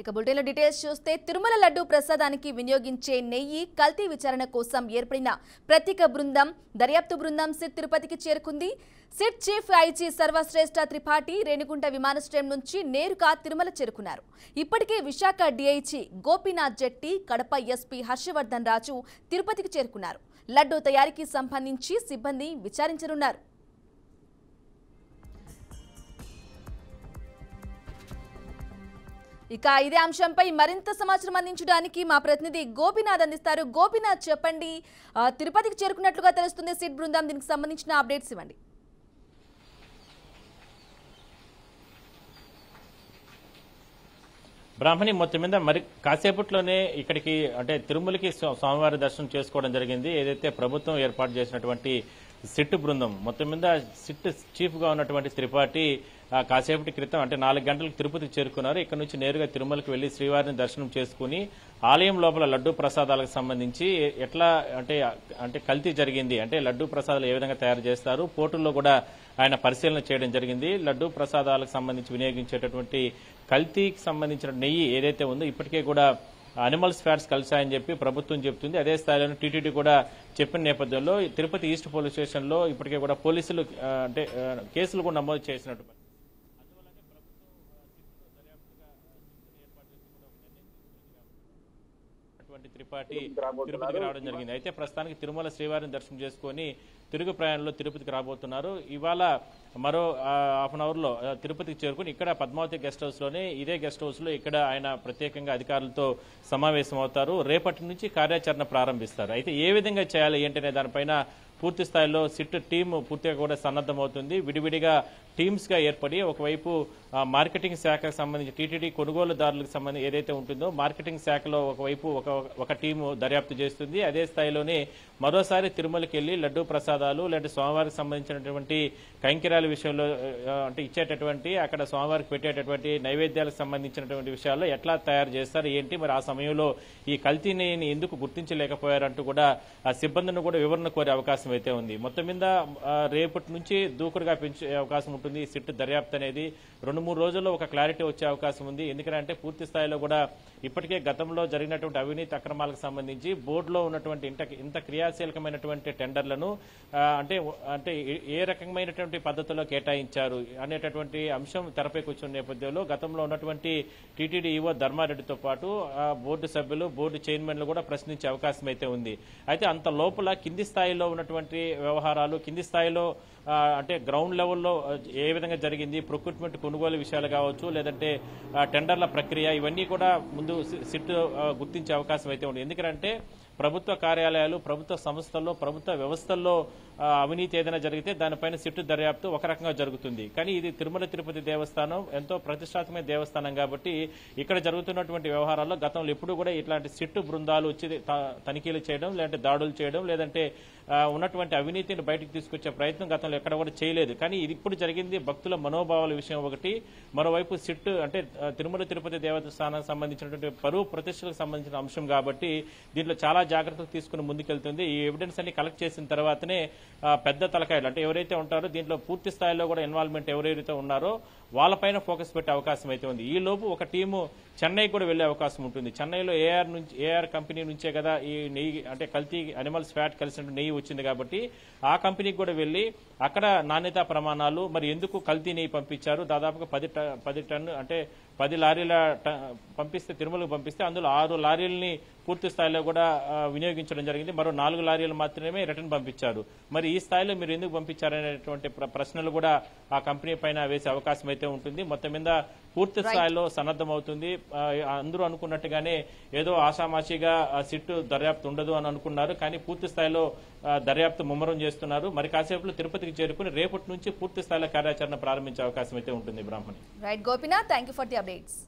ఇక బులెటిన్ల డీటెయిల్స్ చూస్తే తిరుమల లడ్డు ప్రసాదానికి వినియోగించే నెయ్యి కల్తీ విచారణ కోసం ఏర్పడిన ప్రత్యేక బృందం దర్యాప్తు బృందం సిట్ తిరుపతికి చేరుకుంది. SIT chief IG Sarvashreshtha Tripathi Renigunta విమానాశ్రయం నుంచి నేరుగా తిరుమల చేరుకున్నారు. ఇప్పటికే విశాఖ డీఐజీ గోపీనాథ్ జెట్టి, కడప ఎస్పీ హర్షవర్ధన్ రాజు తిరుపతికి చేరుకున్నారు. లడ్డు తయారీకి సంబంధించి సిబ్బంది విచారించనున్నారు. ఇక ఇదే అంశంపై మరింత సమాచారం అందించడానికి మా ప్రతినిధి గోపీనాథ్ అందిస్తారు. గోపీనాథ్, చెప్పండి, తిరుపతికి చేరుకున్నట్లుగా తెలుస్తుంది సిట్ బృందం, దీనికి సంబంధించిన అప్డేట్స్ ఇవ్వండి. బ్రాహ్మణి మొత్తం మీద మరి కాసేపట్లోనే ఇక్కడికి అంటే తిరుమలకి స్వామివారి దర్శనం చేసుకోవడం జరిగింది. ఏదైతే ప్రభుత్వం ఏర్పాటు చేసినటువంటి సిట్ బృందం మొత్తం మీద సిట్ చీఫ్ గా ఉన్నటువంటి త్రిపాఠి కాసేపటి క్రితం అంటే 4 గంటలకు తిరుపతికి చేరుకున్నారు. ఇక్కడ నుంచి నేరుగా తిరుమలకి వెళ్లి శ్రీవారిని దర్శనం చేసుకుని ఆలయం లోపల లడ్డూ ప్రసాదాలకు సంబంధించి ఎట్లా అంటే కల్తీ జరిగింది, అంటే లడ్డూ ప్రసాదాలు ఏ విధంగా తయారు చేస్తారు, పోర్టుల్లో కూడా ఆయన పరిశీలన చేయడం జరిగింది. లడ్డూ ప్రసాదాలకు సంబంధించి వినియోగించేటటువంటి కల్తీకి సంబంధించిన నెయ్యి ఏదైతే ఉందో ఇప్పటికే కూడా అనిమల్స్ ఫ్యాట్స్ కలిసాయని చెప్పి ప్రభుత్వం చెబుతుంది. అదే స్థాయిలో టీటీడీ కూడా చెప్పిన నేపథ్యంలో తిరుపతి ఈస్ట్ పోలీస్ స్టేషన్ లో ఇప్పటికే కూడా పోలీసులు అంటే కేసులు కూడా నమోదు చేసినట్టు త్రిపాఠి తిరుపతికి రావడం జరిగింది. అయితే ప్రస్తుతానికి తిరుమల శ్రీవారిని దర్శనం చేసుకుని తిరుగు ప్రయాణంలో తిరుపతికి రాబోతున్నారు. ఇవాళ మరో హాఫ్ అన్ అవర్ లో తిరుపతికి చేరుకుని ఇక్కడ పద్మావతి గెస్ట్ హౌస్ లోనే ఇదే గెస్ట్ హౌస్ లో ఇక్కడ ఆయన ప్రత్యేకంగా అధికారులతో సమావేశం అవుతారు. రేపటి నుంచి కార్యాచరణ ప్రారంభిస్తారు. అయితే ఏ విధంగా చేయాలి ఏంటనే దానిపైన పూర్తి స్థాయిలో సిట్ టీం పూర్తిగా కూడా సన్నద్దమవుతుంది. విడివిడిగా టీమ్స్ గా ఏర్పడి ఒకవైపు మార్కెటింగ్ శాఖకు సంబంధించి టీటీడీ కొనుగోలుదారులకు సంబంధించి ఏదైతే ఉంటుందో మార్కెటింగ్ శాఖలో ఒకవైపు ఒక టీము దర్యాప్తు చేస్తుంది. అదే స్థాయిలోనే మరోసారి తిరుమలకి వెళ్లి లడ్డూ ప్రసాదాలు లేదా స్వామివారికి సంబంధించినటువంటి కైంకర్యాల విషయంలో అంటే ఇచ్చేటటువంటి అక్కడ స్వామివారికి పెట్టేటటువంటి నైవేద్యాలకు సంబంధించినటువంటి విషయాల్లో ఎట్లా తయారు చేస్తారు ఏంటి, మరి ఆ సమయంలో ఈ కల్తీని ఎందుకు గుర్తించలేకపోయారంటూ కూడా ఆ సిబ్బందిని కూడా వివరణ కోరే అవకాశం అయితే ఉంది. మొత్తం మీద రేపటి నుంచి దూకుడుగా పెంచే అవకాశం ఉంటుంది. సిట్ దర్యాప్తు అనేది 2-3 రోజుల్లో ఒక క్లారిటీ వచ్చే అవకాశం ఉంది. ఎందుకంటే పూర్తి స్థాయిలో కూడా ఇప్పటికే గతంలో జరిగినటువంటి అవినీతి అక్రమాలకు సంబంధించి బోర్డులో ఉన్నటువంటి ఇంత క్రియాశీలకమైనటువంటి టెండర్లను అంటే ఏ రకమైనటువంటి పద్ధతిలో కేటాయించారు అనేటటువంటి అంశం తెరపై కూర్చున్న నేపథ్యంలో గతంలో ఉన్నటువంటి టీటీడీ ఈవో ధర్మారెడ్డితో పాటు బోర్డు సభ్యులు, బోర్డు చైర్మన్లు కూడా ప్రశ్నించే అవకాశం అయితే ఉంది. అయితే అంత లోపల కింది స్థాయిలో ఉన్నటువంటి వ్యవహారాలు, కింది స్థాయిలో అంటే గ్రౌండ్ లెవెల్లో ఏ విధంగా జరిగింది, ప్రొక్యూర్మెంట్ కొనుగోలు విషయాలు కావచ్చు, లేదంటే టెండర్ల ప్రక్రియ, ఇవన్నీ కూడా ముందు సిట్ గుర్తించే అవకాశం అయితే ఉంది. ఎందుకంటే ప్రభుత్వ కార్యాలయాలు, ప్రభుత్వ సంస్థల్లో, ప్రభుత్వ వ్యవస్థల్లో అవినీతి ఏదైనా జరిగితే దానిపైన సిట్ దర్యాప్తు ఒక రకంగా జరుగుతుంది. కానీ ఇది తిరుమల తిరుపతి దేవస్థానం ఎంతో ప్రతిష్టాత్మక దేవస్థానం కాబట్టి ఇక్కడ జరుగుతున్నటువంటి వ్యవహారాల్లో గతంలో ఎప్పుడు కూడా ఇట్లాంటి సిట్ బృందాలు వచ్చి తనిఖీలు చేయడం, లేదంటే దాడులు చేయడం, లేదంటే ఉన్నటువంటి అవినీతిని బయటకు తీసుకొచ్చే ప్రయత్నం గతంలో ఎక్కడ కూడా చేయలేదు. కానీ ఇది ఇప్పుడు జరిగింది భక్తుల మనోభావాల విషయం ఒకటి, మరోవైపు సిట్ అంటే తిరుమల తిరుపతి దేవస్థానానికి సంబంధించినటువంటి పరువు ప్రతిష్టలకు సంబంధించిన అంశం కాబట్టి దీంట్లో చాలా జాగ్రత్తలు తీసుకుని ముందుకెళ్తుంది. ఈ ఎవిడెన్స్ అన్ని కలెక్ట్ చేసిన తర్వాతనే పెద్ద తలకాయలు అంటే ఎవరైతే ఉంటారో దీంట్లో పూర్తి స్థాయిలో కూడా ఇన్వాల్వ్మెంట్ ఎవరైతే ఉన్నారో వాళ్ళపైన ఫోకస్ పెట్టే అవకాశం అయితే ఉంది. ఈ లోపు ఒక టీము చెన్నై కూడా వెళ్లే అవకాశం ఉంటుంది. చెన్నైలో ఏఆర్ కంపెనీ నుంచే కదా ఈ నెయ్యి అంటే కల్తీ అనిమల్స్ ఫ్యాట్ కలిసిన నెయ్యి వచ్చింది కాబట్టి ఆ కంపెనీకి కూడా వెళ్లి అక్కడ నాణ్యతా ప్రమాణాలు, మరి ఎందుకు కల్తీ నెయ్యి పంపించారు, దాదాపుగా 10 టన్ను అంటే 10 లారీల పంపిస్తే తిరుమలకు పంపిస్తే అందులో 6 లారీలని పూర్తి స్థాయిలో కూడా వినియోగించడం జరిగింది. మరో 4 లారీలు మాత్రమే రిటర్న్ పంపించారు. మరి ఈ స్థాయిలో మీరు ఎందుకు పంపించారనేటువంటి ప్రశ్నలు కూడా ఆ కంపెనీ పైన వేసే అవకాశం అయితే ఉంటుంది. మొత్తం మీద పూర్తి స్థాయిలో సన్నద్దమవుతుంది. అందరూ అనుకున్నట్టుగానే ఏదో ఆషామాషిగా సిట్ దర్యాప్తు ఉండదు అని అనుకున్నారు. కానీ పూర్తి స్థాయిలో దర్యాప్తు ముమ్మరం చేస్తున్నారు. మరి కాసేపులో తిరుపతికి చేరుకుని రేపటి నుంచి పూర్తి స్థాయిలో కార్యాచరణ ప్రారంభించే అవకాశం అయితే ఉంటుంది. Brahmani. Right Gopinath, thank you for the updates.